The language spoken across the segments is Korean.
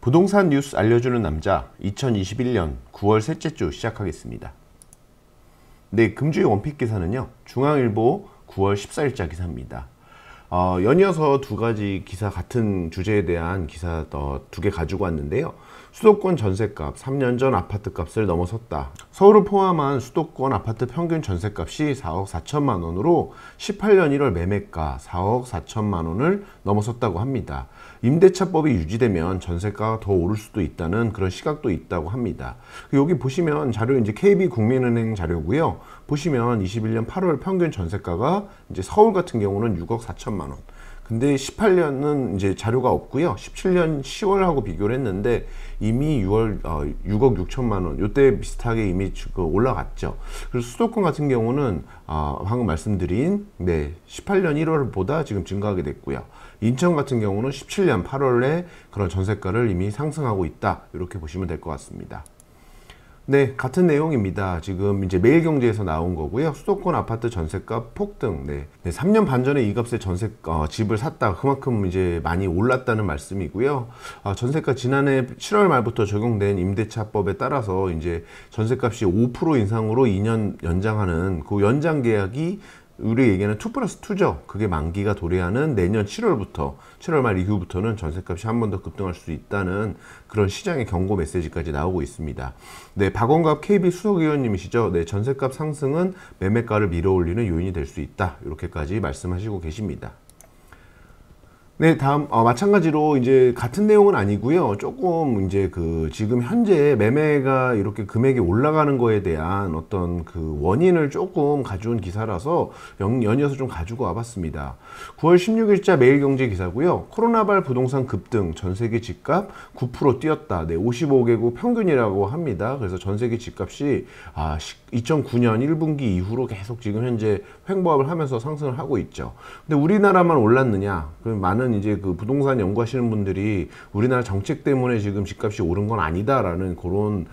부동산 뉴스 알려주는 남자 2021년 9월 셋째 주 시작하겠습니다. 네, 금주의 원픽 기사는요, 중앙일보 9월 14일자 기사입니다. 연이어서 두 가지 기사, 같은 주제에 대한 기사 두 개 가지고 왔는데요. 수도권 전셋값 3년 전 아파트 값을 넘어섰다. 서울을 포함한 수도권 아파트 평균 전셋값이 4억 4천만 원으로 18년 1월 매매가 4억 4천만 원을 넘어섰다고 합니다. 임대차법이 유지되면 전셋가가 더 오를 수도 있다는 그런 시각도 있다고 합니다. 여기 보시면 자료, 이제 KB국민은행 자료고요. 보시면 21년 8월 평균 전셋가가 이제 서울 같은 경우는 6억 4천만 원. 근데 18년은 이제 자료가 없고요. 17년 10월하고 비교를 했는데 이미 6억 6천만 원, 요때 비슷하게 이미 올라갔죠. 그래서 수도권 같은 경우는 방금 말씀드린 18년 1월보다 지금 증가하게 됐고요. 인천 같은 경우는 17년 8월에 그런 전셋가를 이미 상승하고 있다, 이렇게 보시면 될 것 같습니다. 네, 같은 내용입니다. 지금 이제 매일경제에서 나온 거고요. 수도권 아파트 전셋값 폭등. 3년 반 전에 이 값에 집을 샀다. 그만큼 이제 많이 올랐다는 말씀이고요. 전셋가 지난해 7월 말부터 적용된 임대차법에 따라서 이제 전셋값이 5% 인상으로 2년 연장하는 그 연장 계약이 우리 얘기하는 2+2죠. 그게 만기가 도래하는 내년 7월 말 이후부터는 전셋값이 한 번 더 급등할 수 있다는 그런 시장의 경고 메시지까지 나오고 있습니다. 네, 박원갑 KB 수석위원님이시죠. 네, 전셋값 상승은 매매가를 밀어올리는 요인이 될 수 있다, 이렇게까지 말씀하시고 계십니다. 네, 다음 마찬가지로 이제 같은 내용은 아니고요. 조금 이제 지금 현재 매매가 이렇게 금액이 올라가는 거에 대한 어떤 그 원인을 조금 가져온 기사라서 연이어서 좀 가지고 와봤습니다. 9월 16일자 매일경제 기사고요. 코로나발 부동산 급등, 전세계 집값 9% 뛰었다. 네, 55개국 평균이라고 합니다. 그래서 전세계 집값이 2009년 1분기 이후로 계속 지금 현재 횡보합을 하면서 상승을 하고 있죠. 근데 우리나라만 올랐느냐? 많은 이제 그 부동산 연구하시는 분들이 우리나라 정책 때문에 지금 집값이 오른 건 아니다라는 그런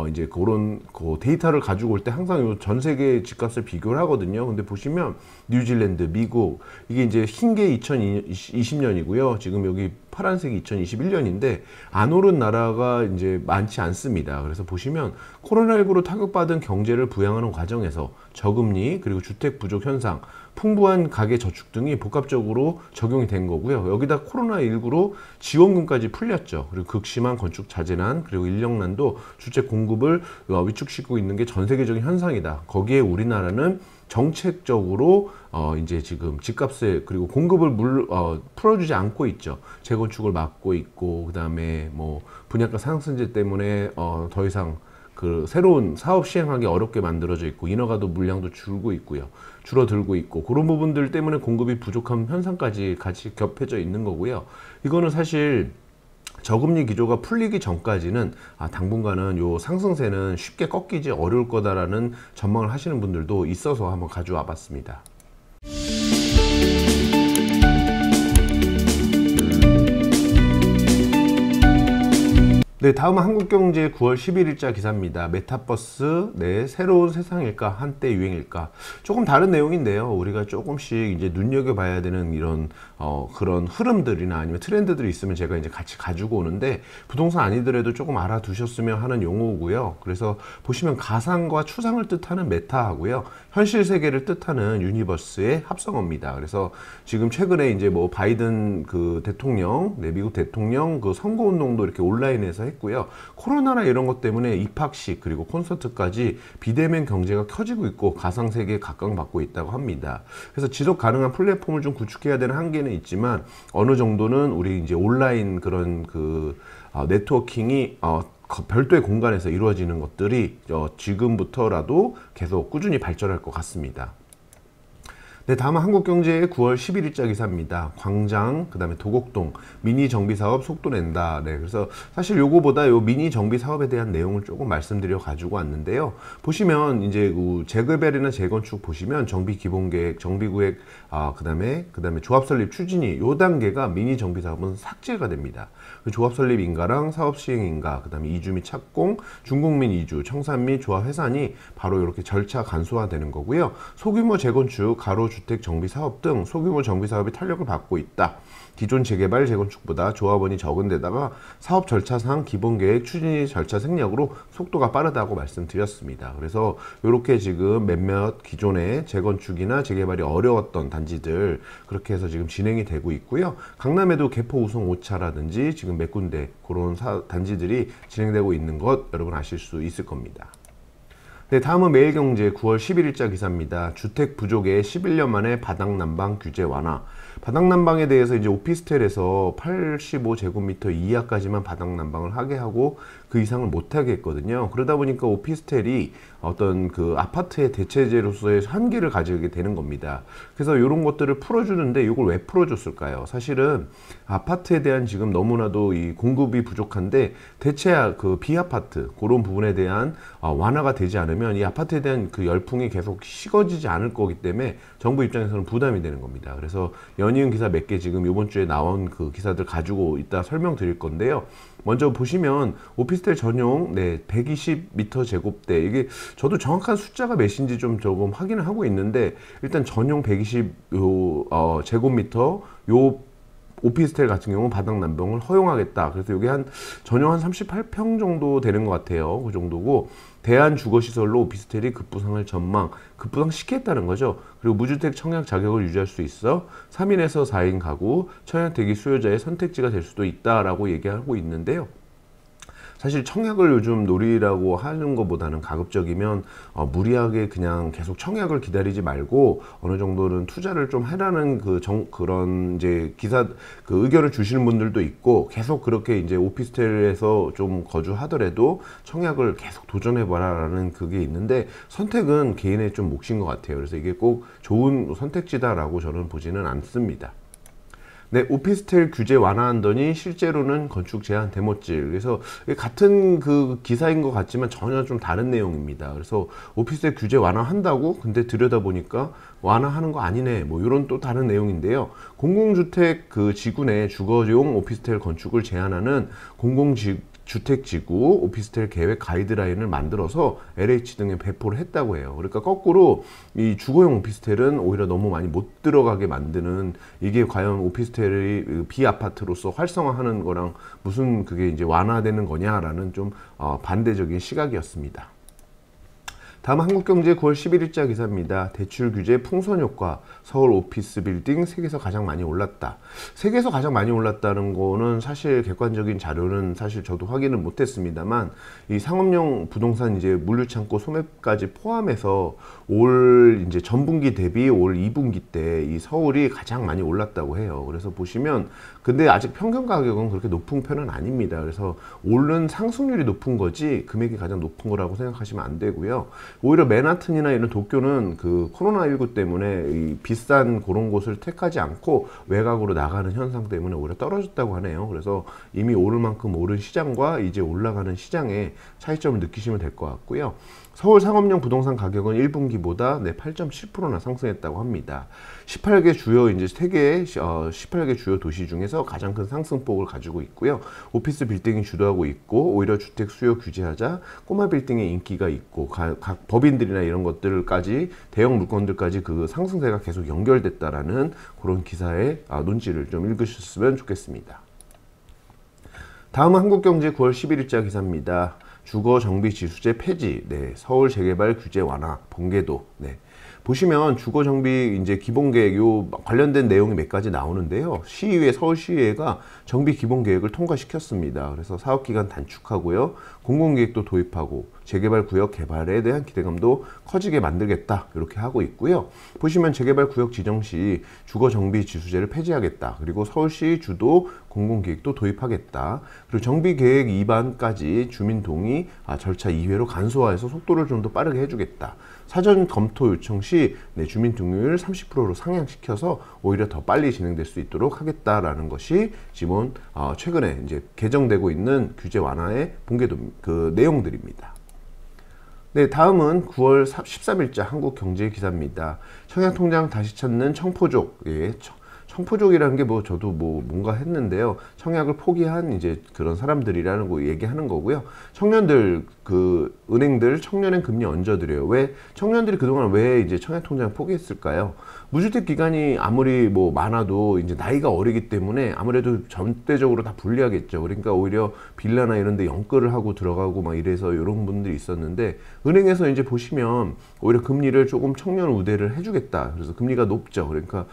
이제 그런 데이터를 가지고 올 때 항상 전 세계 집값을 비교를 하거든요. 근데 보시면 뉴질랜드, 미국, 이게 이제 흰 게 2020년이고요. 지금 여기 파란색이 2021년인데 안 오른 나라가 이제 많지 않습니다. 그래서 보시면 코로나19로 타격받은 경제를 부양하는 과정에서 저금리, 그리고 주택 부족 현상, 풍부한 가계 저축 등이 복합적으로 적용이 된 거고요. 여기다 코로나19로 지원금까지 풀렸죠. 그리고 극심한 건축 자재난, 그리고 인력난도 주택 공급을 위축시키고 있는 게 전 세계적인 현상이다. 거기에 우리나라는 정책적으로 이제 지금 집값을, 그리고 공급을 풀어주지 않고 있죠. 재건축을 막고 있고, 그 다음에 뭐 분양가 상승제 때문에 더 이상 그 새로운 사업 시행하기 어렵게 만들어져 있고, 인허가도 물량도 줄어들고 있고, 그런 부분들 때문에 공급이 부족한 현상까지 같이 겹해져 있는 거고요. 이거는 사실 저금리 기조가 풀리기 전까지는 당분간은 요 상승세는 쉽게 꺾이지 어려울 거다라는 전망을 하시는 분들도 있어서 한번 가져와 봤습니다. 네, 다음은 한국경제 9월 11일자 기사입니다. 메타버스, 새로운 세상일까, 한때 유행일까. 조금 다른 내용인데요. 우리가 조금씩 이제 눈여겨봐야 되는 이런 그런 흐름들이나 아니면 트렌드들이 있으면 제가 이제 같이 가지고 오는데, 부동산 아니더라도 조금 알아두셨으면 하는 용어고요. 그래서 보시면 가상과 추상을 뜻하는 메타하고요, 현실 세계를 뜻하는 유니버스의 합성어입니다. 그래서 지금 최근에 이제 뭐 바이든 그 대통령, 미국 대통령 그 선거운동도 이렇게 온라인에서 했고요. 코로나나 이런 것 때문에 입학식, 그리고 콘서트까지 비대면 경제가 켜지고 있고 가상세계에 각광받고 있다고 합니다. 그래서 지속 가능한 플랫폼을 좀 구축해야 되는 한계는 있지만, 어느 정도는 우리 이제 온라인 그런 네트워킹이 별도의 공간에서 이루어지는 것들이 지금부터라도 계속 꾸준히 발전할 것 같습니다. 네, 다음은 한국경제의 9월 11일자 기사입니다. 광장, 그 다음에 도곡동 미니 정비 사업 속도 낸다. 네, 그래서 사실 요거보다 요 미니 정비 사업에 대한 내용을 조금 말씀드려 가지고 왔는데요. 보시면 이제 재개발이나 재건축 보시면 정비 기본계획, 정비구획, 그 다음에 조합 설립 추진위, 요 단계가 미니 정비 사업은 삭제가 됩니다. 조합 설립 인가랑 사업 시행 인가, 그 다음에 이주 및 착공, 중공민 이주, 청산 및 조합 해산이 바로 이렇게 절차 간소화되는 거고요. 소규모 재건축, 가로 주택 정비 사업 등 소규모 정비 사업이 탄력을 받고 있다. 기존 재개발, 재건축보다 조합원이 적은 데다가 사업 절차상 기본계획 추진 절차 생략으로 속도가 빠르다고 말씀드렸습니다. 그래서 이렇게 지금 몇몇 기존의 재건축이나 재개발이 어려웠던 단지들 그렇게 해서 지금 진행이 되고 있고요. 강남에도 개포 우성 5차라든지 지금 몇 군데 그런 단지들이 진행되고 있는 것 여러분 아실 수 있을 겁니다. 네, 다음은 매일경제 9월 11일자 기사입니다. 주택 부족에 11년 만에 바닥난방 규제 완화. 바닥난방에 대해서 이제 오피스텔에서 85제곱미터 이하까지만 바닥난방을 하게 하고 그 이상을 못하게 했거든요. 그러다 보니까 오피스텔이 어떤 그 아파트의 대체제로서의 한계를 가지게 되는 겁니다. 그래서 이런 것들을 풀어주는데 이걸 왜 풀어줬을까요? 사실은 아파트에 대한 지금 너무나도 이 공급이 부족한데 대체 그 비아파트 그런 부분에 대한 완화가 되지 않으면 이 아파트에 대한 그 열풍이 계속 식어지지 않을 거기 때문에 정부 입장에서는 부담이 되는 겁니다. 그래서 연이은 기사 몇 개 지금 이번 주에 나온 그 기사들 가지고 이따 설명드릴 건데요. 먼저 보시면 오피스텔 전용 120m 제곱대 이게 저도 정확한 숫자가 몇인지 좀 조금 확인을 하고 있는데 일단 전용 120 제곱미터 요 오피스텔 같은 경우는 바닥난방을 허용하겠다. 그래서 이게 전용 한 38평 정도 되는 것 같아요. 그 정도고 대한주거시설로 오피스텔이 급부상을 급부상시켰다는 거죠. 그리고 무주택 청약 자격을 유지할 수 있어 3인에서 4인 가구 청약 대기 수요자의 선택지가 될 수도 있다라고 얘기하고 있는데요. 사실 청약을 요즘 노리라고 하는 것보다는 가급적이면 무리하게 그냥 계속 청약을 기다리지 말고 어느 정도는 투자를 좀 해라는 그런 이제 그 의견을 주시는 분들도 있고 계속 그렇게 이제 오피스텔에서 좀 거주하더라도 청약을 계속 도전해봐라라는 그게 있는데 선택은 개인의 좀 몫인 것 같아요. 그래서 이게 꼭 좋은 선택지다라고 저는 보지는 않습니다. 네, 오피스텔 규제 완화한더니 실제로는 건축 제한 대못질. 그래서 같은 그 기사인 것 같지만 전혀 좀 다른 내용입니다. 그래서 오피스텔 규제 완화한다고 근데 들여다보니까 완화하는 거 아니네. 뭐 이런 또 다른 내용인데요. 공공주택 그 지구 내 주거용 오피스텔 건축을 제한하는 주택지구 오피스텔 계획 가이드라인을 만들어서 LH 등에 배포를 했다고 해요. 그러니까 거꾸로 이 주거용 오피스텔은 오히려 너무 많이 못 들어가게 만드는 이게 과연 오피스텔이 비아파트로서 활성화하는 거랑 무슨 그게 이제 완화되는 거냐라는 좀 반대적인 시각이었습니다. 다음 한국경제 9월 11일자 기사입니다. 대출 규제 풍선 효과, 서울 오피스 빌딩 세계에서 가장 많이 올랐다. 세계에서 가장 많이 올랐다는 거는 사실 객관적인 자료는 사실 저도 확인을 못했습니다만 이 상업용 부동산 이제 물류창고 소매까지 포함해서 올 이제 전분기 대비 올 2분기 때 이 서울이 가장 많이 올랐다고 해요. 그래서 보시면 근데 아직 평균 가격은 그렇게 높은 편은 아닙니다. 그래서 오른 상승률이 높은 거지 금액이 가장 높은 거라고 생각하시면 안 되고요. 오히려 맨하튼이나 이런 도쿄는 그 코로나19 때문에 이 비싼 그런 곳을 택하지 않고 외곽으로 나가는 현상 때문에 오히려 떨어졌다고 하네요. 그래서 이미 오를 만큼 오른 시장과 이제 올라가는 시장의 차이점을 느끼시면 될 것 같고요. 서울 상업용 부동산 가격은 1분기보다 8.7%나 상승했다고 합니다. 18개 주요 이제 세계 18개 주요 도시 중에서 가장 큰 상승폭을 가지고 있고요. 오피스 빌딩이 주도하고 있고 오히려 주택 수요 규제하자 꼬마 빌딩의 인기가 있고 각 법인들이나 이런 것들까지 대형 물건들까지 그 상승세가 계속 연결됐다라는 그런 기사의 논지를 좀 읽으셨으면 좋겠습니다. 다음은 한국경제 9월 11일자 기사입니다. 주거 정비 지수제 폐지, 서울 재개발 규제 완화, 번개도. 보시면 주거 정비 이제 기본 계획 요 관련된 내용이 몇 가지 나오는데요. 서울시의회가 정비 기본 계획을 통과시켰습니다. 그래서 사업 기간 단축하고요. 공공계획도 도입하고 재개발 구역 개발에 대한 기대감도 커지게 만들겠다. 이렇게 하고 있고요. 보시면 재개발 구역 지정 시 주거 정비 지수제를 폐지하겠다. 그리고 서울시 주도 공공계획도 도입하겠다. 그리고 정비 계획 위반까지 주민 동의 절차 2회로 간소화해서 속도를 좀 더 빠르게 해주겠다. 사전 검토 요청 시 주민 동의율 30%로 상향시켜서 오히려 더 빨리 진행될 수 있도록 하겠다라는 것이 지금 최근에 이제 개정되고 있는 규제 완화의 그 내용들입니다. 네, 다음은 9월 13일자 한국경제 기사입니다. 청약통장 다시 찾는 청포족. 청포족이라는 게 뭐 저도 뭐 뭔가 했는데요. 청약을 포기한 이제 그런 사람들이라는 거 얘기하는 거고요. 청년들 그 은행들 청년의 금리 얹어드려요. 왜 청년들이 그동안 왜 이제 청약통장 포기했을까요? 무주택 기간이 아무리 뭐 많아도 이제 나이가 어리기 때문에 아무래도 전대적으로 다 불리하겠죠. 그러니까 오히려 빌라나 이런 데 연끌을 하고 들어가고 막 이래서 이런 분들이 있었는데, 은행에서 이제 보시면 오히려 금리를 조금 청년 우대를 해주겠다. 그래서 금리가 높죠. 그러니까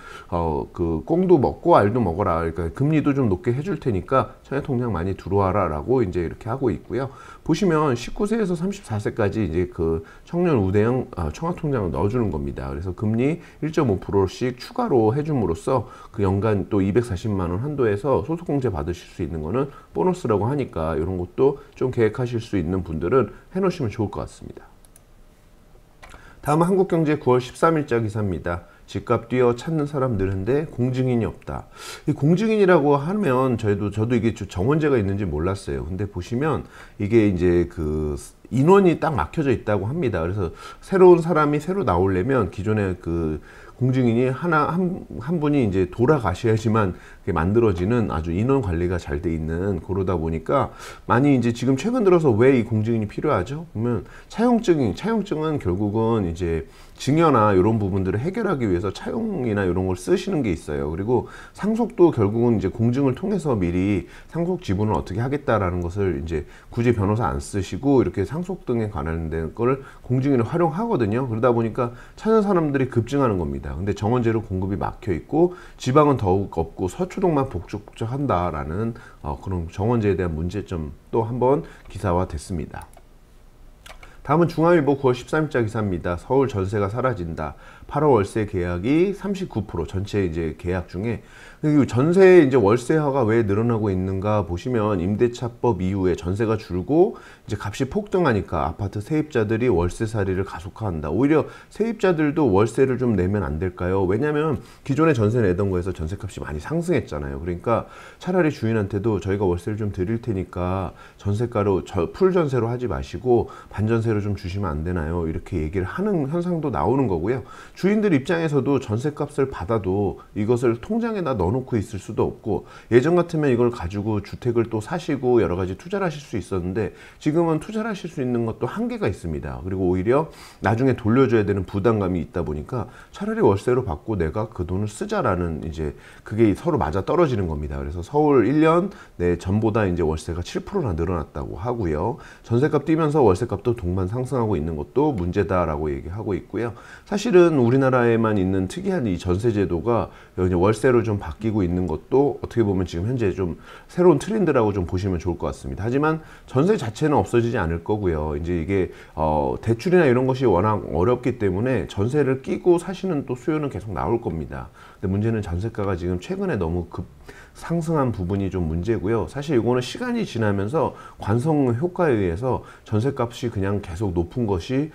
그 꽁도 먹고 알도 먹어라. 그러니까 금리도 좀 높게 해줄 테니까 청약통장 많이 들어와라라고 이제 이렇게 하고 있고요. 보시면 19세에서 34세까지 이제 그 청년 우대형 청약통장을 넣어주는 겁니다. 그래서 금리 1.5%씩 추가로 해줌으로써 그 연간 또 240만 원 한도에서 소득공제 받으실 수 있는 거는 보너스라고 하니까, 이런 것도 좀 계획하실 수 있는 분들은 해놓으시면 좋을 것 같습니다. 다음은 한국경제 9월 13일자 기사입니다. 집값 뛰어 찾는 사람 늘는데 공증인이 없다. 이 공증인이라고 하면 저도 이게 정원제가 있는지 몰랐어요. 근데 보시면 이게 이제 그 인원이 딱 막혀져 있다고 합니다. 그래서 새로운 사람이 새로 나오려면 기존에 그 공증인이 한 분이 이제 돌아가셔야지만 만들어지는 아주 인원 관리가 잘 돼 있는, 그러다 보니까 많이 이제 지금 최근 들어서 왜 이 공증인이 필요하죠? 보면 차용증은 결국은 이제 증여나 이런 부분들을 해결하기 위해서 차용이나 이런 걸 쓰시는 게 있어요. 그리고 상속도 결국은 이제 공증을 통해서 미리 상속 지분을 어떻게 하겠다라는 것을 이제 굳이 변호사 안 쓰시고 이렇게 상속 등에 관련된 걸 공증인을 활용하거든요. 그러다 보니까 찾는 사람들이 급증하는 겁니다. 근데 정원제로 공급이 막혀 있고 지방은 더욱 없고 서초동만 복적복적한다라는 그런 정원제에 대한 문제점 또 한번 기사화 됐습니다. 다음은 중앙일보 9월 13일자 기사입니다. 서울 전세가 사라진다. 8월 월세 계약이 39% 전체 이제 계약 중에, 전세 이제 월세화가 왜 늘어나고 있는가 보시면 임대차법 이후에 전세가 줄고 이제 값이 폭등하니까 아파트 세입자들이 월세살이를 가속화한다. 오히려 세입자들도 월세를 좀 내면 안 될까요? 왜냐면 기존에 전세 내던 거에서 전세값이 많이 상승했잖아요. 그러니까 차라리 주인한테도 저희가 월세를 좀 드릴 테니까 전세가로 풀 전세로 하지 마시고 반전세로 좀 주시면 안 되나요? 이렇게 얘기를 하는 현상도 나오는 거고요. 주인들 입장에서도 전세값을 받아도 이것을 통장에다 넣어놓고 있을 수도 없고, 예전 같으면 이걸 가지고 주택을 또 사시고 여러 가지 투자를 하실 수 있었는데 지금은 투자를 하실 수 있는 것도 한계가 있습니다. 그리고 오히려 나중에 돌려줘야 되는 부담감이 있다 보니까 차라리 월세로 받고 내가 그 돈을 쓰자라는, 이제 그게 서로 맞아 떨어지는 겁니다. 그래서 서울 1년 내 전보다 이제 월세가 7%나 늘어났다고 하고요. 전세값 뛰면서 월세값도 동반 상승하고 있는 것도 문제다라고 얘기하고 있고요. 사실은 우리나라에만 있는 특이한 이 전세제도가 월세로 좀 바뀌고 있는 것도 어떻게 보면 지금 현재 좀 새로운 트렌드라고 좀 보시면 좋을 것 같습니다. 하지만 전세 자체는 없어지지 않을 거고요. 이제 이게 대출이나 이런 것이 워낙 어렵기 때문에 전세를 끼고 사시는 또 수요는 계속 나올 겁니다. 근데 문제는 전세가가 지금 최근에 너무 상승한 부분이 좀 문제고요. 사실 이거는 시간이 지나면서 관성 효과에 의해서 전세값이 그냥 계속 높은 것이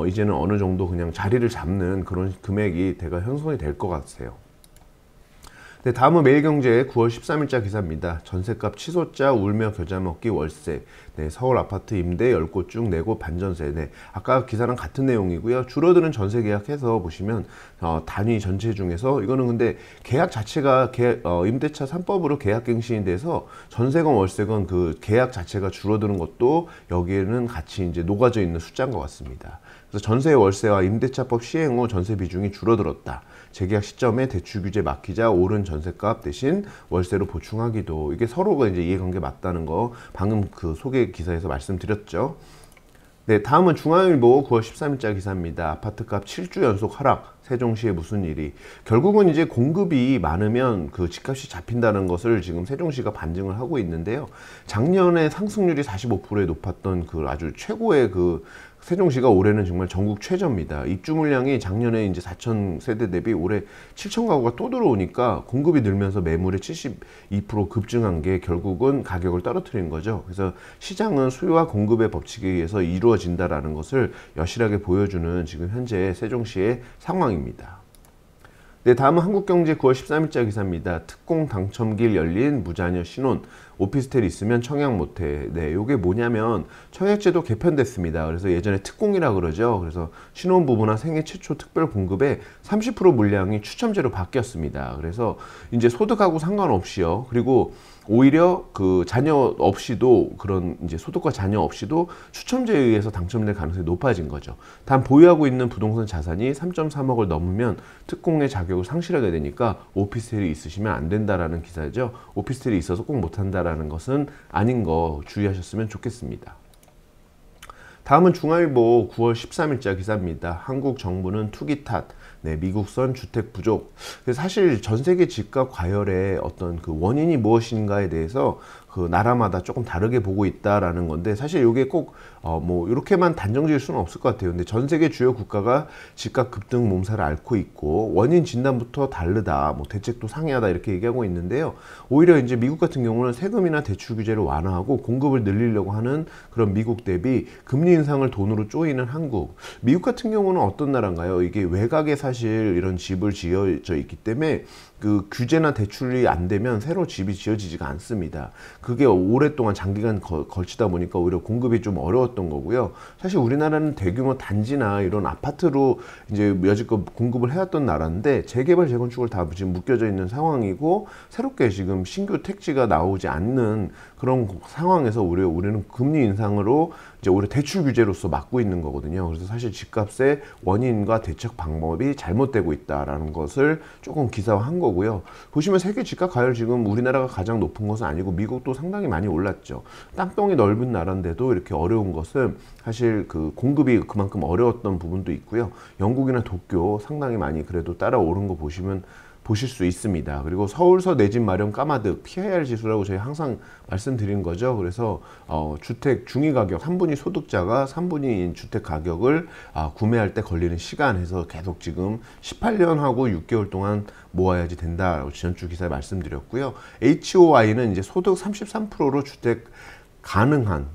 이제는 어느 정도 그냥 자리를 잡는 그런 금액이 대가 형성이 될 것 같아요. 네, 다음은 매일경제 9월 13일자 기사입니다. 전세값 취소자 울며 겨자 먹기 월세. 네, 서울 아파트 임대 10곳 중 4곳 반전세. 네, 아까 기사랑 같은 내용이고요. 줄어드는 전세 계약해서 보시면 단위 전체 중에서 이거는 근데 계약 자체가 임대차 3법으로 계약갱신이 돼서 전세건 월세건 그 계약 자체가 줄어드는 것도 여기에는 같이 이제 녹아져 있는 숫자인 것 같습니다. 그래서 전세 월세와 임대차법 시행 후 전세 비중이 줄어들었다. 재계약 시점에 대출 규제 막히자 오른 전세값 대신 월세로 보충하기도, 이게 서로가 이제 이해관계 맞다는 거 방금 그 소개 기사에서 말씀드렸죠. 네, 다음은 중앙일보 9월 13일자 기사입니다. 아파트값 7주 연속 하락. 세종시에 무슨 일이. 결국은 이제 공급이 많으면 그 집값이 잡힌다는 것을 지금 세종시가 반증을 하고 있는데요. 작년에 상승률이 45%에 높았던 그 아주 최고의 그 세종시가 올해는 정말 전국 최저입니다. 입주 물량이 작년에 이제 4천 세대 대비 올해 7천 가구가 또 들어오니까 공급이 늘면서 매물의 72% 급증한 게 결국은 가격을 떨어뜨리는 거죠. 그래서 시장은 수요와 공급의 법칙에 의해서 이루어진다라는 것을 여실하게 보여주는 지금 현재 세종시의 상황입니다. 네, 다음은 한국경제 9월 13일자 기사입니다. 특공 당첨길 열린 무자녀 신혼. 오피스텔이 있으면 청약 못해. 네, 요게 뭐냐면 청약제도 개편됐습니다. 그래서 예전에 특공이라 그러죠. 그래서 신혼부부나 생애 최초 특별 공급에 30% 물량이 추첨제로 바뀌었습니다. 그래서 이제 소득하고 상관없이요. 그리고 오히려 그 자녀 없이도 그런 이제 소득과 자녀 없이도 추첨제에 의해서 당첨될 가능성이 높아진 거죠. 단 보유하고 있는 부동산 자산이 3.3억을 넘으면 특공의 자격을 상실하게 되니까 오피스텔이 있으시면 안 된다라는 기사죠. 오피스텔이 있어서 꼭 못한다라는 것은 아닌 거 주의하셨으면 좋겠습니다. 다음은 중앙일보 9월 13일자 기사입니다. 한국 정부는 투기 탓. 네, 미국선 주택 부족. 사실 전 세계 집값 과열의 어떤 그 원인이 무엇인가에 대해서 그 나라마다 조금 다르게 보고 있다라는 건데, 사실 이게 꼭 뭐 이렇게만 단정 지을 수는 없을 것 같아요. 근데 전 세계 주요 국가가 집값 급등 몸살을 앓고 있고 원인 진단부터 다르다, 뭐 대책도 상이하다 이렇게 얘기하고 있는데요. 오히려 이제 미국 같은 경우는 세금이나 대출 규제를 완화하고 공급을 늘리려고 하는 그런 미국 대비 금리 인상을 돈으로 쪼이는 한국. 미국 같은 경우는 어떤 나라인가요? 이게 외곽에 사실 이런 집을 지어져 있기 때문에 그 규제나 대출이 안 되면 새로 집이 지어지지가 않습니다. 그게 오랫동안 장기간 걸치다 보니까 오히려 공급이 좀 어려웠던 거고요. 사실 우리나라는 대규모 단지나 이런 아파트로 이제 여지껏 공급을 해왔던 나라인데 재개발 재건축을 다 지금 묶여져 있는 상황이고, 새롭게 지금 신규 택지가 나오지 않는 그런 상황에서 오히려 우리는 금리 인상으로 이제 오히려 대출 규제로서 막고 있는 거거든요. 그래서 사실 집값의 원인과 대책 방법이 잘못되고 있다라는 것을 조금 기사화한 거고요. 보시면 세계 집값 가율 지금 우리나라가 가장 높은 것은 아니고 미국도 상당히 많이 올랐죠. 땅덩이 넓은 나라인데도 이렇게 어려운 것은 사실 그 공급이 그만큼 어려웠던 부분도 있고요. 영국이나 도쿄 상당히 많이 그래도 따라오른 거 보실 수 있습니다. 그리고 서울서 내 집 마련 까마득 PIR 지수라고 저희 항상 말씀드린 거죠. 그래서 주택 중위 가격, 한 분이 소득자가 3분위인 주택 가격을 구매할 때 걸리는 시간 해서 계속 지금 18년하고 6개월 동안 모아야지 된다라고 지난주 기사에 말씀드렸고요. HOI는 이제 소득 33%로 주택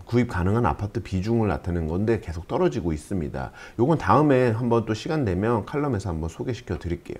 구입 가능한 아파트 비중을 나타내는 건데 계속 떨어지고 있습니다. 요건 다음에 한번 또 시간 되면 칼럼에서 한번 소개시켜 드릴게요.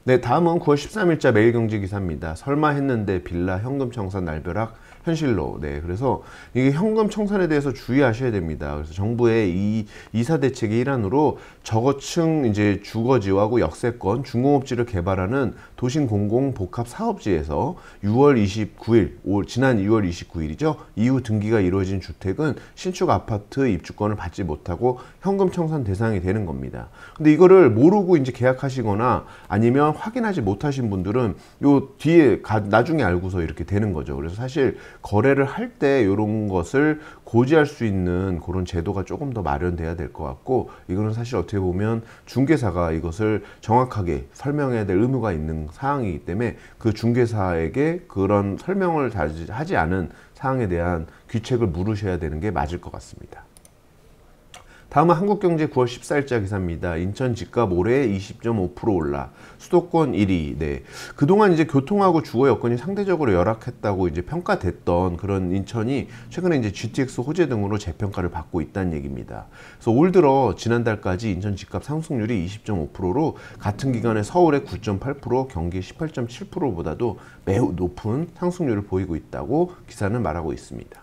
네, 다음은 9월 13일자 매일경제 기사입니다. 설마 했는데 빌라 현금 청산 날벼락 현실로. 네, 그래서 이게 현금 청산에 대해서 주의하셔야 됩니다. 그래서 정부의 이 이사 대책의 일환으로 저거층 이제 주거지하고 역세권, 중공업지를 개발하는 도심공공복합사업지에서 6월 29일, 지난 2월 29일이죠. 이후 등기가 이루어진 주택은 신축 아파트 입주권을 받지 못하고 현금 청산 대상이 되는 겁니다. 근데 이거를 모르고 이제 계약하시거나 아니면 확인하지 못하신 분들은 요 뒤에 나중에 알고서 이렇게 되는 거죠. 그래서 사실 거래를 할 때 이런 것을 고지할 수 있는 그런 제도가 조금 더 마련돼야 될 것 같고, 이거는 사실 어떻게 보면 중개사가 이것을 정확하게 설명해야 될 의무가 있는 사항이기 때문에 그 중개사에게 그런 설명을 하지 않은 사항에 대한 귀책을 물으셔야 되는 게 맞을 것 같습니다. 다음은 한국경제 9월 14일자 기사입니다. 인천 집값 올해 20.5% 올라 수도권 1위. 네, 그동안 이제 교통하고 주거 여건이 상대적으로 열악했다고 이제 평가됐던 그런 인천이 최근에 이제 GTX 호재 등으로 재평가를 받고 있다는 얘기입니다. 그래서 올 들어 지난달까지 인천 집값 상승률이 20.5%로 같은 기간에 서울의 9.8%, 경기 18.7%보다도 매우 높은 상승률을 보이고 있다고 기사는 말하고 있습니다.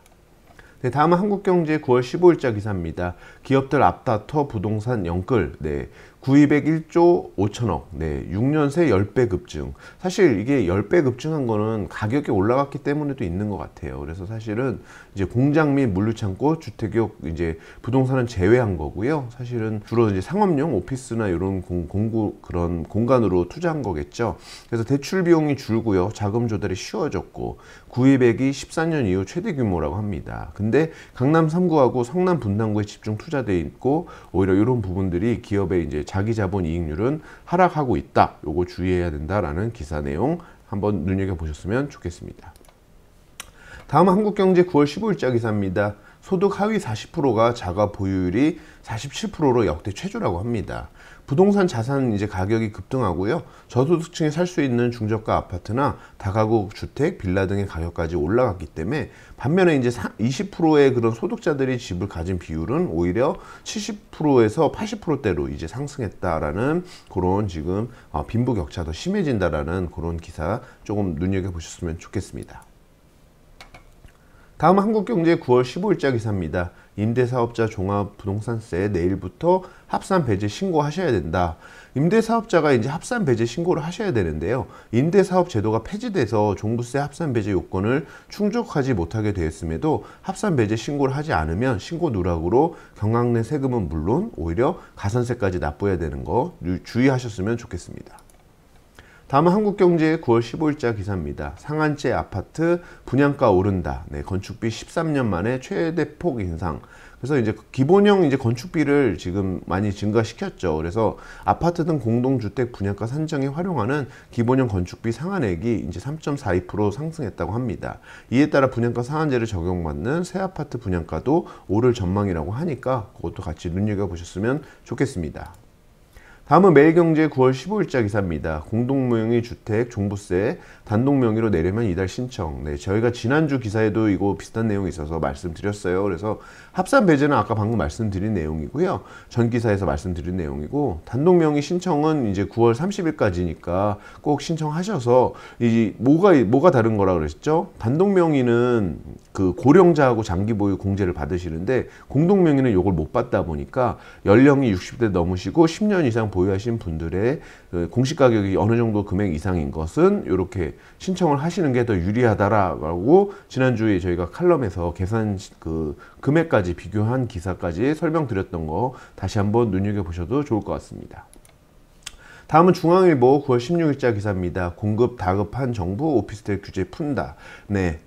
네, 다음은 한국경제 9월 15일자 기사입니다. 기업들 앞다퉈 부동산 영끌. 네, 구입액 1조 5천억. 네, 6년 새 10배 급증. 사실 이게 10배 급증한 거는 가격이 올라갔기 때문에도 있는 것 같아요. 그래서 사실은 이제 공장 및 물류창고, 주택용 이제 부동산은 제외한 거고요. 사실은 주로 이제 상업용 오피스나 이런 그런 공간으로 투자한 거겠죠. 그래서 대출 비용이 줄고요. 자금 조달이 쉬워졌고, 구입액이 14년 이후 최대 규모라고 합니다. 근데 강남 3구하고 성남 분당구에 집중 투자돼 있고, 오히려 이런 부분들이 기업의 이제 자기 자본 이익률은 하락하고 있다. 요거 주의해야 된다라는 기사 내용 한번 눈여겨보셨으면 좋겠습니다. 다음 한국경제 9월 15일자 기사입니다. 소득 하위 40%가 자가 보유율이 47%로 역대 최저라고 합니다. 부동산 자산 이제 가격이 급등하고요. 저소득층이 살 수 있는 중저가 아파트나 다가구 주택, 빌라 등의 가격까지 올라갔기 때문에 반면에 이제 20%의 그런 소득자들이 집을 가진 비율은 오히려 70%에서 80%대로 이제 상승했다라는 그런 지금 빈부격차 더 심해진다라는 그런 기사 조금 눈여겨보셨으면 좋겠습니다. 다음 한국경제 9월 15일자 기사입니다. 임대사업자 종합부동산세 내일부터 합산 배제 신고하셔야 된다. 임대사업자가 이제 합산 배제 신고를 하셔야 되는데요. 임대사업 제도가 폐지돼서 종부세 합산 배제 요건을 충족하지 못하게 되었음에도 합산 배제 신고를 하지 않으면 신고 누락으로 경락 내 세금은 물론 오히려 가산세까지 납부해야 되는 거 주의하셨으면 좋겠습니다. 다음은 한국경제의 9월 15일자 기사입니다. 상한제 아파트 분양가 오른다. 네, 건축비 13년 만에 최대폭 인상. 그래서 이제 기본형 이제 건축비를 지금 많이 증가시켰죠. 그래서 아파트 등 공동주택 분양가 산정에 활용하는 기본형 건축비 상한액이 이제 3.42% 상승했다고 합니다. 이에 따라 분양가 상한제를 적용받는 새 아파트 분양가도 오를 전망이라고 하니까 그것도 같이 눈여겨보셨으면 좋겠습니다. 다음은 매일경제 9월 15일자 기사입니다. 공동명의 주택 종부세 단독명의로 내려면 이달 신청. 네, 저희가 지난주 기사에도 이거 비슷한 내용이 있어서 말씀드렸어요. 그래서 합산 배제는 아까 방금 말씀드린 내용이고요. 전 기사에서 말씀드린 내용이고 단독명의 신청은 이제 9월 30일까지니까 꼭 신청하셔서 이 뭐가 다른 거라 그랬죠? 단독명의는 그 고령자하고 장기 보유 공제를 받으시는데 공동명의는 요걸 못 받다 보니까 연령이 60대 넘으시고 10년 이상 보유하신 분들의 공시 가격이 어느 정도 금액 이상인 것은 이렇게 신청을 하시는 게 더 유리하다라고 지난주에 저희가 칼럼에서 계산 그 금액까지 비교한 기사까지 설명드렸던 거 다시 한번 눈여겨보셔도 좋을 것 같습니다. 다음은 중앙일보 9월 16일자 기사입니다. 공급 다급한 정부 오피스텔 규제 푼다. 네,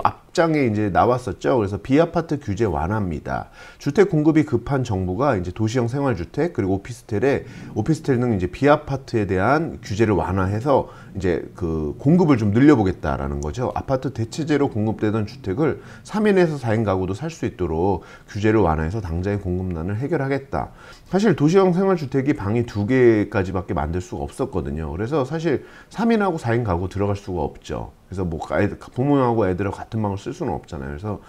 앞장에 이제 나왔었죠. 그래서 비아파트 규제 완화입니다. 주택 공급이 급한 정부가 이제 도시형 생활주택 그리고 오피스텔 등 이제 비아파트에 대한 규제를 완화해서 이제 그 공급을 좀 늘려보겠다라는 거죠. 아파트 대체제로 공급되던 주택을 3인에서 4인 가구도 살 수 있도록 규제를 완화해서 당장의 공급난을 해결하겠다. 사실 도시형 생활주택이 방이 2개까지밖에 만들 수가 없었거든요. 그래서 사실 3인하고 4인 가구 들어갈 수가 없죠. 그래서 부모하고 애들하고 같은 방을 쓸 수는 없잖아요. 그래서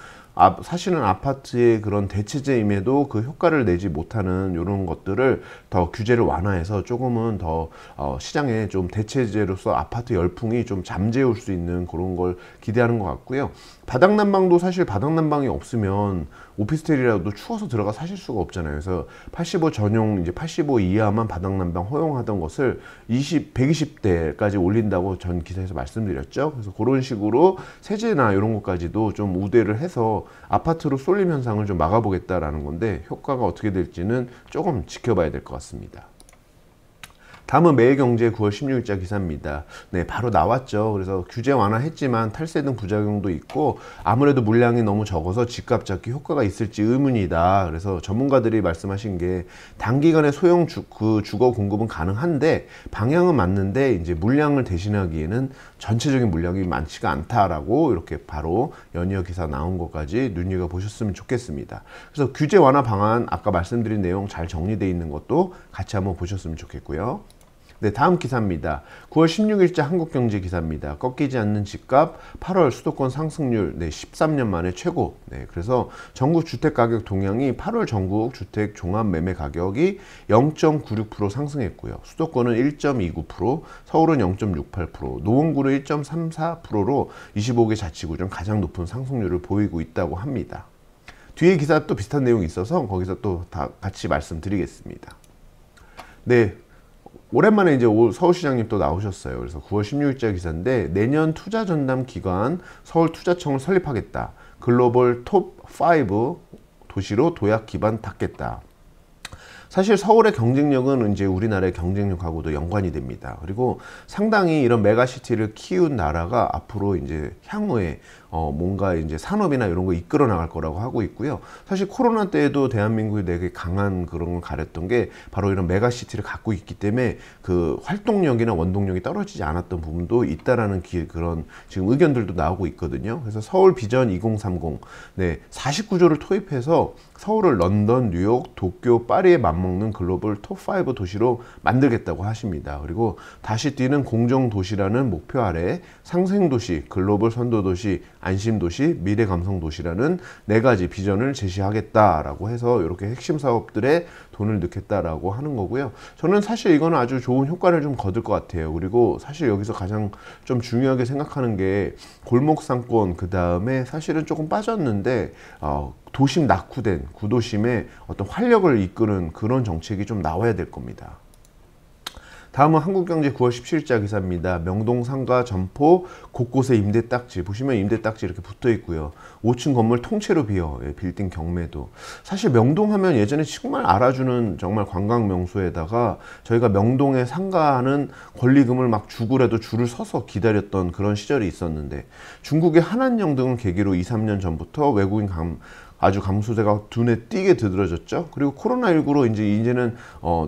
사실은 아파트의 그런 대체제임에도 그 효과를 내지 못하는 이런 것들을 더 규제를 완화해서 조금은 더 시장에 좀 대체제로서 아파트 열풍이 좀 잠재울 수 있는 그런 걸 기대하는 것 같고요. 바닥난방도 사실 바닥난방이 없으면 오피스텔이라도 추워서 들어가 사실 수가 없잖아요. 그래서 85 전용 이제 85 이하만 바닥난방 허용하던 것을 120대까지 올린다고 전 기사에서 말씀드렸죠. 그래서 그런 식으로 세제나 이런 것까지도 좀 우대를 해서 아파트로 쏠림 현상을 좀 막아보겠다라는 건데 효과가 어떻게 될지는 조금 지켜봐야 될 것 같습니다. 다음은 매일경제 9월 16일자 기사입니다. 네, 바로 나왔죠. 그래서 규제 완화했지만 탈세 등 부작용도 있고 아무래도 물량이 너무 적어서 집값 잡기 효과가 있을지 의문이다. 그래서 전문가들이 말씀하신 게 단기간에 소형 주거 공급은 가능한데 방향은 맞는데 이제 물량을 대신하기에는 전체적인 물량이 많지가 않다라고 이렇게 바로 연이어 기사 나온 것까지 눈여겨보셨으면 좋겠습니다. 그래서 규제 완화 방안 아까 말씀드린 내용 잘 정리되어 있는 것도 같이 한번 보셨으면 좋겠고요. 네, 다음 기사입니다. 9월 16일자 한국경제 기사입니다. 꺾이지 않는 집값 8월 수도권 상승률 13년 만에 최고. 네, 그래서 전국 주택가격 동향이 8월 전국 주택 종합 매매 가격이 0.96% 상승했고요. 수도권은 1.29%, 서울은 0.68%, 노원구는 1.34%로 25개 자치구 중 가장 높은 상승률을 보이고 있다고 합니다. 뒤에 기사 또 비슷한 내용이 있어서 거기서 또 다 같이 말씀드리겠습니다. 네. 오랜만에 이제 서울시장님 또 나오셨어요. 그래서 9월 16일자 기사인데 내년 투자 전담 기관 서울투자청을 설립하겠다. 글로벌 톱5 도시로 도약 기반 닦겠다. 사실 서울의 경쟁력은 이제 우리나라의 경쟁력하고도 연관이 됩니다. 그리고 상당히 이런 메가시티를 키운 나라가 앞으로 이제 향후에 뭔가 이제 산업이나 이런 거 이끌어 나갈 거라고 하고 있고요. 사실 코로나 때에도 대한민국이 되게 강한 그런 걸 가렸던 게 바로 이런 메가시티를 갖고 있기 때문에 그 활동력이나 원동력이 떨어지지 않았던 부분도 있다라는 그런 지금 의견들도 나오고 있거든요. 그래서 서울 비전 2030, 네, 49조를 투입해서 서울을 런던, 뉴욕, 도쿄, 파리에 맞먹는 글로벌 톱5 도시로 만들겠다고 하십니다. 그리고 다시 뛰는 공정도시라는 목표 아래 상생도시, 글로벌 선도도시, 안심도시, 미래감성도시라는 4가지 비전을 제시하겠다라고 해서 이렇게 핵심 사업들에 돈을 넣겠다라고 하는 거고요. 저는 사실 이거는 아주 좋은 효과를 좀 거둘 것 같아요. 그리고 사실 여기서 가장 좀 중요하게 생각하는 게 골목상권, 그 다음에 사실은 조금 빠졌는데 도심 낙후된 구도심의 어떤 활력을 이끄는 그런 정책이 좀 나와야 될 겁니다. 다음은 한국경제 9월 17일자 기사입니다. 명동 상가 점포 곳곳에 임대 딱지, 보시면 임대 딱지 이렇게 붙어 있고요. 5층 건물 통째로 비어, 빌딩 경매도. 사실 명동 하면 예전에 정말 알아주는 정말 관광 명소에다가 저희가 명동에 상가하는 권리금을 막 주고라도 줄을 서서 기다렸던 그런 시절이 있었는데, 중국의 한한령 등을 계기로 2, 3년 전부터 외국인 아주 감소세가 눈에 띄게 드러졌죠. 그리고 코로나19로 이제는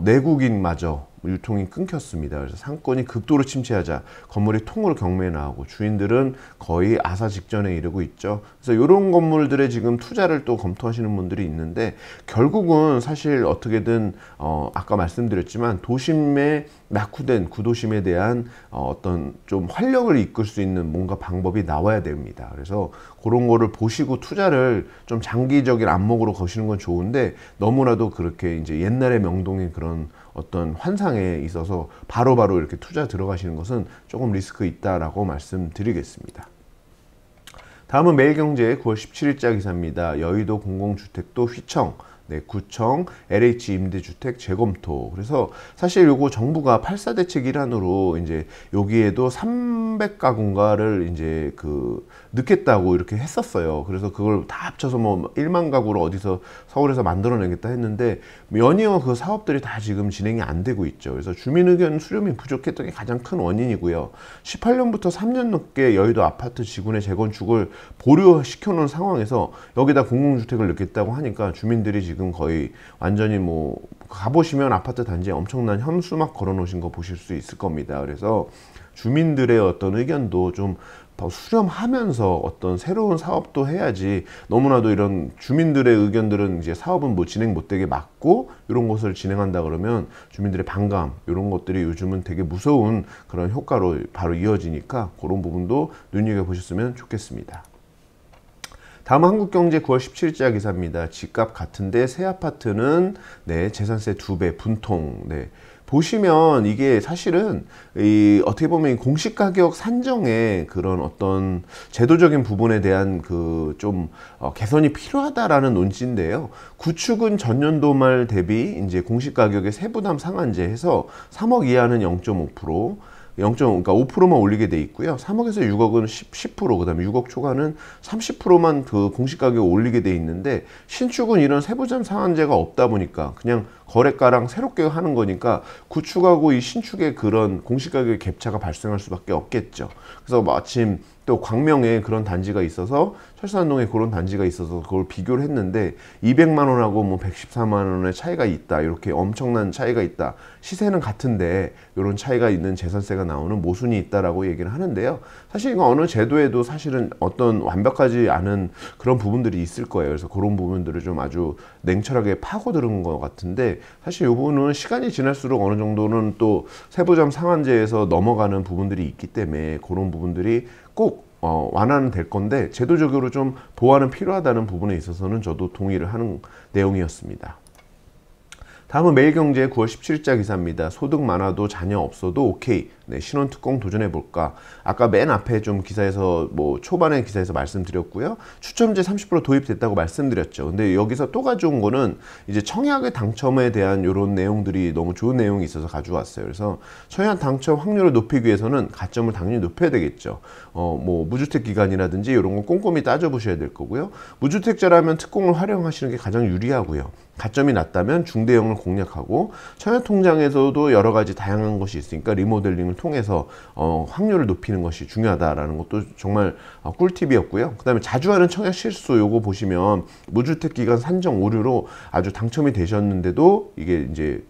내국인마저 유통이 끊겼습니다. 그래서 상권이 극도로 침체하자 건물이 통으로 경매에 나오고 주인들은 거의 아사 직전에 이르고 있죠. 그래서 이런 건물들에 지금 투자를 또 검토하시는 분들이 있는데, 결국은 사실 어떻게든 아까 말씀드렸지만 도심에 낙후된 구도심에 대한 어떤 좀 활력을 이끌 수 있는 뭔가 방법이 나와야 됩니다. 그래서 그런 거를 보시고 투자를 좀 장기적인 안목으로 거시는 건 좋은데, 너무나도 그렇게 이제 옛날의 명동의 그런 어떤 환상에 있어서 바로바로 이렇게 투자 들어가시는 것은 조금 리스크 있다라고 말씀드리겠습니다. 다음은 매일경제 9월 17일자 기사입니다. 여의도 공공주택도 휘청, 네, 구청, LH 임대주택 재검토. 그래서 사실 요거 정부가 8.4 대책 일환으로 이제 여기에도 300가구인가를 이제 넣겠다고 이렇게 했었어요. 그래서 그걸 다 합쳐서 뭐 1만 가구로 어디서 서울에서 만들어내겠다 했는데, 연이어 그 사업들이 다 지금 진행이 안 되고 있죠. 그래서 주민 의견 수렴이 부족했던 게 가장 큰 원인이고요. 18년부터 3년 넘게 여의도 아파트 지구내 재건축을 보류시켜 놓은 상황에서 여기다 공공주택을 넣겠다고 하니까 주민들이 지금 거의 완전히 뭐 가보시면 아파트 단지에 엄청난 현수막 걸어 놓으신 거 보실 수 있을 겁니다. 그래서 주민들의 어떤 의견도 좀 수렴하면서 어떤 새로운 사업도 해야지, 너무나도 이런 주민들의 의견들은 이제 사업은 뭐 진행 못되게 막고 이런 것을 진행한다 그러면 주민들의 반감, 이런 것들이 요즘은 되게 무서운 그런 효과로 바로 이어지니까 그런 부분도 눈여겨보셨으면 좋겠습니다. 다음 한국경제 9월 17일자 기사입니다. 집값 같은데 새 아파트는 네, 재산세 2배 분통. 네. 보시면 이게 사실은 어떻게 보면 공시가격 산정의 그런 어떤 제도적인 부분에 대한 좀 개선이 필요하다라는 논지인데요. 구축은 전년도 말 대비 이제 공시가격의 세부담 상한제 해서 3억 이하는 0.5%, 그러니까 5%만 올리게 돼 있고요. 3억에서 6억은 10%, 그 다음에 6억 초과는 30%만 그 공시가격을 올리게 돼 있는데, 신축은 이런 세부담 상한제가 없다 보니까 그냥 거래가랑 새롭게 하는 거니까 구축하고 이 신축의 그런 공시가격의 갭차가 발생할 수밖에 없겠죠. 그래서 마침 또 광명에 그런 단지가 있어서, 철산동에 그런 단지가 있어서 그걸 비교를 했는데 200만 원하고 뭐 114만 원의 차이가 있다, 이렇게 엄청난 차이가 있다, 시세는 같은데 이런 차이가 있는 재산세가 나오는 모순이 있다라고 얘기를 하는데요. 사실 이거 어느 제도에도 사실은 어떤 완벽하지 않은 그런 부분들이 있을 거예요. 그래서 그런 부분들을 좀 아주 냉철하게 파고드는 것 같은데, 사실 이 부분은 시간이 지날수록 어느 정도는 또 세부담 상한제에서 넘어가는 부분들이 있기 때문에 그런 부분들이 꼭 완화는 될 건데, 제도적으로 좀 보완은 필요하다는 부분에 있어서는 저도 동의를 하는 내용이었습니다. 다음은 매일경제 9월 17일자 기사입니다. 소득 많아도 자녀 없어도 오케이. 네, 신혼특공 도전해볼까. 아까 맨 앞에 좀 기사에서 뭐 초반에 기사에서 말씀드렸고요. 추첨제 30% 도입됐다고 말씀드렸죠. 근데 여기서 또 가져온 거는 이제 청약의 당첨에 대한 이런 내용들이 너무 좋은 내용이 있어서 가져왔어요. 그래서 청약 당첨 확률을 높이기 위해서는 가점을 당연히 높여야 되겠죠. 뭐 무주택 기간이라든지 이런 거 꼼꼼히 따져보셔야 될 거고요. 무주택자라면 특공을 활용하시는 게 가장 유리하고요. 가점이 낮다면 중대형을 공략하고, 청약통장에서도 여러 가지 다양한 것이 있으니까 리모델링을 통해서 확률을 높이는 것이 중요하다라는 것도 정말 꿀팁이었고요. 그 다음에 자주 하는 청약 실수 요거 보시면 무주택 기간 산정 오류로 아주 당첨이 되셨는데도 이게 이제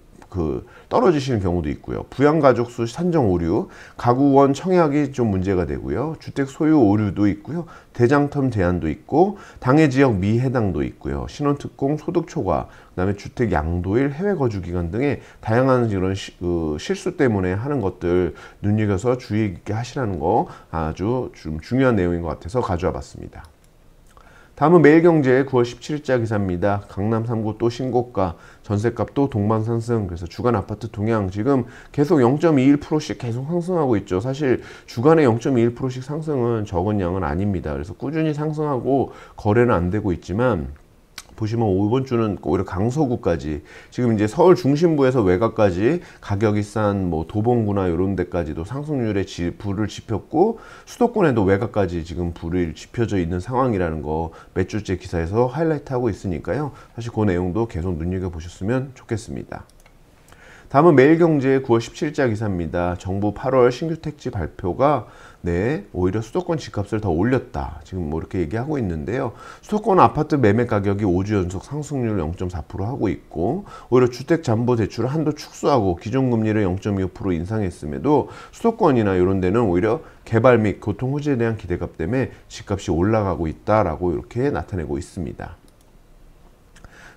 떨어지시는 경우도 있고요. 부양가족 수 산정 오류, 가구원 청약이 좀 문제가 되고요. 주택 소유 오류도 있고요. 대장텀 제한도 있고, 당해 지역 미해당도 있고요. 신혼특공, 소득 초과, 그다음에 주택 양도일, 해외 거주 기간 등의 다양한 이런 실수 때문에 하는 것들 눈여겨서 주의 깊게 하시라는 거 아주 좀 중요한 내용인 것 같아서 가져와 봤습니다. 다음은 매일경제 9월 17일자 기사입니다. 강남 3구 또 신고가, 전셋값도 동반상승. 그래서 주간 아파트 동향 지금 계속 0.21%씩 계속 상승하고 있죠. 사실 주간에 0.21%씩 상승은 적은 양은 아닙니다. 그래서 꾸준히 상승하고 거래는 안 되고 있지만, 보시면 이번 주는 오히려 강서구까지, 지금 이제 서울 중심부에서 외곽까지 가격이 싼 뭐 도봉구나 이런 데까지도 상승률에 불을 지폈고, 수도권에도 외곽까지 지금 불이 지펴져 있는 상황이라는 거 몇 주째 기사에서 하이라이트 하고 있으니까요. 사실 그 내용도 계속 눈여겨보셨으면 좋겠습니다. 다음은 매일경제 9월 17일자 기사입니다. 정부 8월 신규 택지 발표가 오히려 수도권 집값을 더 올렸다. 지금 뭐 이렇게 얘기하고 있는데요. 수도권 아파트 매매 가격이 5주 연속 상승률 0.4% 하고 있고, 오히려 주택담보대출을 한도 축소하고 기존금리를 0.25% 인상했음에도 수도권이나 이런 데는 오히려 개발 및 교통 호재에 대한 기대감 때문에 집값이 올라가고 있다라고 이렇게 나타내고 있습니다.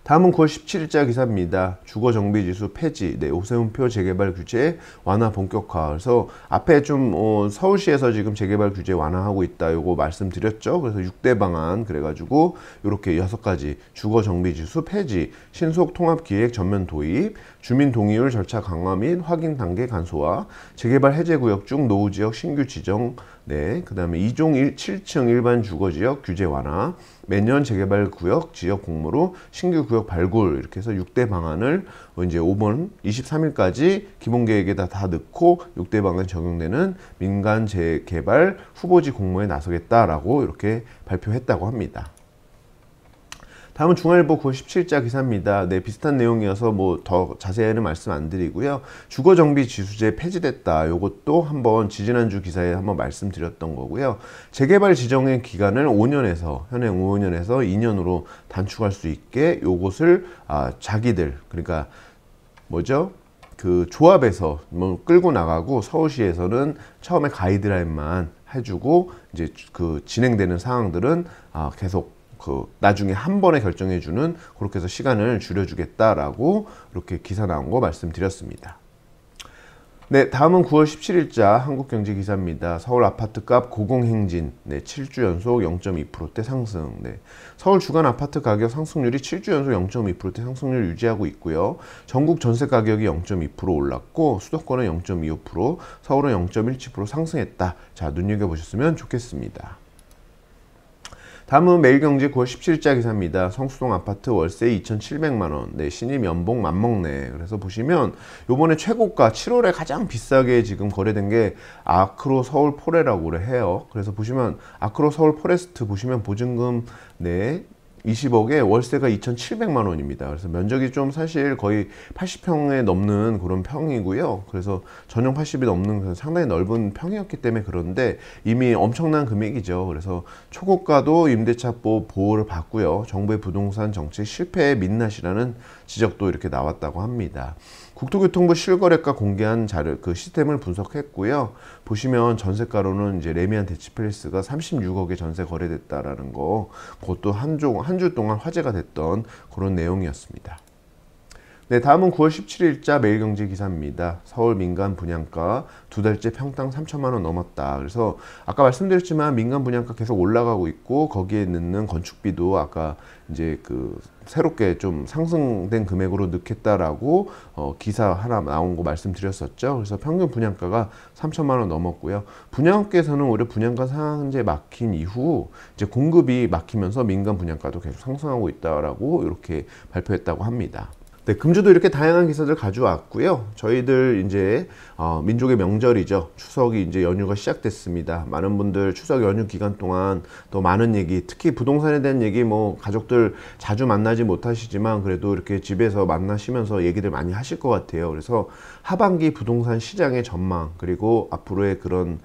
다음은 9월 17일자 기사입니다. 주거정비지수 폐지, 오세훈표 재개발 규제 완화 본격화. 그래서 앞에 좀 서울시에서 지금 재개발 규제 완화하고 있다, 요거 말씀드렸죠. 그래서 6대 방안 그래가지고 이렇게 6가지 주거정비지수 폐지, 신속통합기획 전면 도입, 주민동의율 절차 강화 및 확인 단계 간소화, 재개발 해제구역 중 노후지역 신규 지정, 그 다음에 2종 7층 일반 주거지역 규제 완화, 매년 재개발 구역 지역 공모로 신규 구역 발굴, 이렇게 해서 6대 방안을 이제 5번 23일까지 기본계획에다 다 넣고 6대 방안 적용되는 민간 재개발 후보지 공모에 나서겠다라고 이렇게 발표했다고 합니다. 다음은 중앙일보 9월 17일자 기사입니다. 비슷한 내용이어서 뭐 더 자세히는 말씀 안 드리고요. 주거정비 지수제 폐지됐다. 요것도 한번 지지난주 기사에 한번 말씀드렸던 거고요. 재개발 지정의 기간을 5년에서 현행 5년에서 2년으로 단축할 수 있게 요것을 자기들, 그러니까 뭐죠? 그 조합에서 뭐 끌고 나가고, 서울시에서는 처음에 가이드라인만 해주고 이제 그 진행되는 사항들은 계속 나중에 한 번에 결정해주는, 그렇게 해서 시간을 줄여주겠다라고 이렇게 기사 나온 거 말씀드렸습니다. 다음은 9월 17일자 한국경제 기사입니다. 서울 아파트값 고공행진, 7주 연속 0.2%대 상승. 서울 주간 아파트 가격 상승률이 7주 연속 0.2%대 상승률 유지하고 있고요. 전국 전세 가격이 0.2% 올랐고, 수도권은 0.25%, 서울은 0.17% 상승했다. 자, 눈여겨보셨으면 좋겠습니다. 다음은 매일경제 9월 17일자 기사입니다. 성수동 아파트 월세 2,700만원, 신임 연봉 맘먹네. 그래서 보시면 요번에 최고가 7월에 가장 비싸게 지금 거래된 게 아크로 서울 포레라고 해요. 그래서 보시면 아크로 서울 포레스트 보시면 보증금 20억에 월세가 2,700만 원입니다. 그래서 면적이 좀 사실 거의 80평에 넘는 그런 평이고요. 그래서 전용 80이 넘는 상당히 넓은 평이었기 때문에 그런데 이미 엄청난 금액이죠. 그래서 초고가도 임대차 보호를 받고요. 정부의 부동산 정책 실패의 민낯이라는 지적도 이렇게 나왔다고 합니다. 국토교통부 실거래가 공개한 그 시스템을 분석했고요. 보시면 전세가로는 이제 레미안 대치팰리스가 36억에 전세 거래됐다라는 거, 그것도 한 주 동안 화제가 됐던 그런 내용이었습니다. 다음은 9월 17일자 매일경제 기사입니다. 서울 민간 분양가 2달째 평당 3천만 원 넘었다. 그래서 아까 말씀드렸지만 민간 분양가 계속 올라가고 있고, 거기에 넣는 건축비도 아까 이제 새롭게 좀 상승된 금액으로 넣겠다라고 기사 하나 나온 거 말씀드렸었죠. 그래서 평균 분양가가 3천만 원 넘었고요. 분양업계에서는 오히려 분양가 상한제 막힌 이후 이제 공급이 막히면서 민간 분양가도 계속 상승하고 있다라고 이렇게 발표했다고 합니다. 네, 금주도 이렇게 다양한 기사들 가져왔고요. 저희들 이제 민족의 명절이죠. 추석이 이제 연휴가 시작됐습니다. 많은 분들 추석 연휴 기간 동안 또 많은 얘기, 특히 부동산에 대한 얘기, 뭐 가족들 자주 만나지 못하시지만 그래도 이렇게 집에서 만나시면서 얘기들 많이 하실 것 같아요. 그래서 하반기 부동산 시장의 전망, 그리고 앞으로의 그런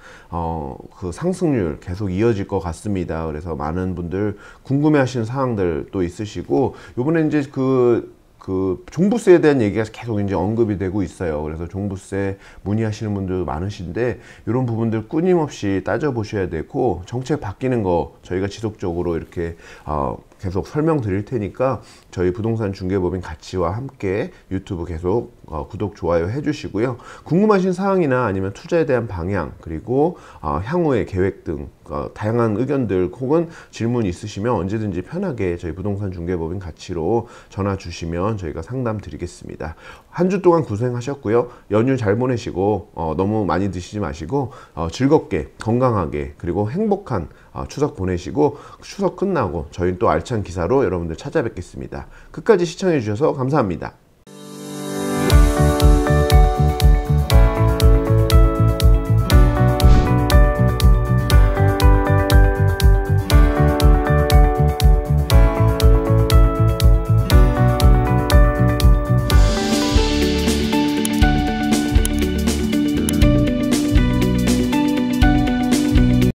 그 상승률 계속 이어질 것 같습니다. 그래서 많은 분들 궁금해하시는 사항들 또 있으시고, 요번에 이제 그 종부세에 대한 얘기가 계속 이제 언급이 되고 있어요. 그래서 종부세 문의하시는 분들도 많으신데, 이런 부분들 끊임없이 따져보셔야 되고, 정책 바뀌는 거 저희가 지속적으로 이렇게 계속 설명드릴 테니까 저희 부동산 중개법인 가치와 함께 유튜브 계속 구독, 좋아요 해주시고요. 궁금하신 사항이나 아니면 투자에 대한 방향, 그리고 향후의 계획 등 다양한 의견들 혹은 질문 있으시면 언제든지 편하게 저희 부동산 중개법인 가치로 전화 주시면 저희가 상담 드리겠습니다. 한 주 동안 고생하셨고요. 연휴 잘 보내시고 너무 많이 드시지 마시고 즐겁게, 건강하게, 그리고 행복한 추석 보내시고, 추석 끝나고 저희는 또 알찬 기사로 여러분들 찾아뵙겠습니다. 끝까지 시청해 주셔서 감사합니다.